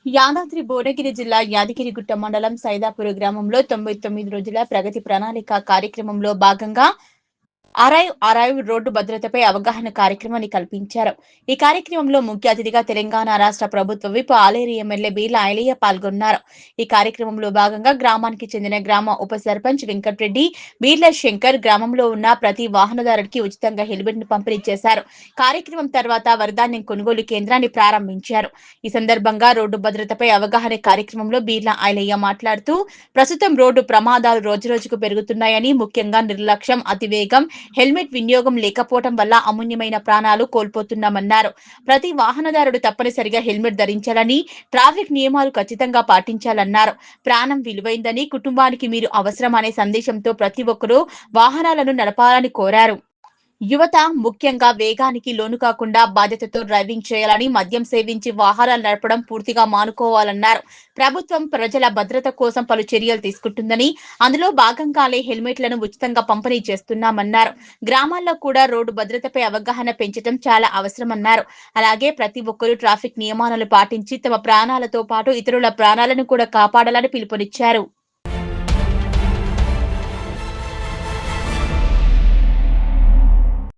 యాదాద్రి భువనగిరి జిల్లా యాదగిరిగుట్ట మండలం సైదాపూర్ గ్రామంలో 99 రోజుల ప్రగతి ప్రణాళిక కార్యక్రమంలో భాగంగా అరైవ్ రోడ్డు భద్రతపై అవగాహన కార్యక్రమాన్ని కల్పించారు. ఈ కార్యక్రమంలో ముఖ్య అతిథిగా తెలంగాణ రాష్ట్ర ప్రభుత్వ విప్ ఆలేరు ఎమ్మెల్యే బీర్ల ఐలయ్య పాల్గొన్నారు. ఈ కార్యక్రమంలో భాగంగా గ్రామానికి చెందిన గ్రామ ఉప సర్పంచ్ వెంకట్రెడ్డి, బీర్ల శంకర్ గ్రామంలో ఉన్న ప్రతి వాహనదారుడికి ఉచితంగా హెల్మెట్ ను పంపిణీ చేశారు. కార్యక్రమం తర్వాత వరధాన్యం కొనుగోలు కేంద్రాన్ని ప్రారంభించారు. ఈ సందర్భంగా రోడ్డు భద్రతపై అవగాహన కార్యక్రమంలో బీర్ల ఐలయ్య మాట్లాడుతూ, ప్రస్తుతం రోడ్డు ప్రమాదాలు రోజురోజుకు పెరుగుతున్నాయని, ముఖ్యంగా నిర్లక్ష్యం, అతివేగం, హెల్మెట్ వినియోగం లేకపోవడం వల్ల అమూల్యమైన ప్రాణాలు కోల్పోతున్నామన్నారు. ప్రతి వాహనదారుడు తప్పనిసరిగా హెల్మెట్ ధరించాలని, ట్రాఫిక్ నియమాలు ఖచ్చితంగా పాటించాలన్నారు. ప్రాణం విలువైందని, కుటుంబానికి మీరు అవసరం అనే సందేశంతో ప్రతి ఒక్కరూ వాహనాలను నడపాలని కోరారు. యువత ముఖ్యంగా వేగానికి లోను కాకుండా బాధ్యతతో డ్రైవింగ్ చేయాలని, మద్యం సేవించి వాహనాలు నడపడం పూర్తిగా మానుకోవాలన్నారు. ప్రభుత్వం ప్రజల భద్రత కోసం పలు చర్యలు తీసుకుంటుందని, అందులో భాగంగానే హెల్మెట్లను ఉచితంగా పంపిణీ చేస్తున్నామన్నారు. గ్రామాల్లో కూడా రోడ్డు భద్రతపై అవగాహన పెంచడం చాలా అవసరమన్నారు. అలాగే ప్రతి ఒక్కరూ ట్రాఫిక్ నియమాలను పాటించి తమ ప్రాణాలతో పాటు ఇతరుల ప్రాణాలను కూడా కాపాడాలని పిలుపునిచ్చారు.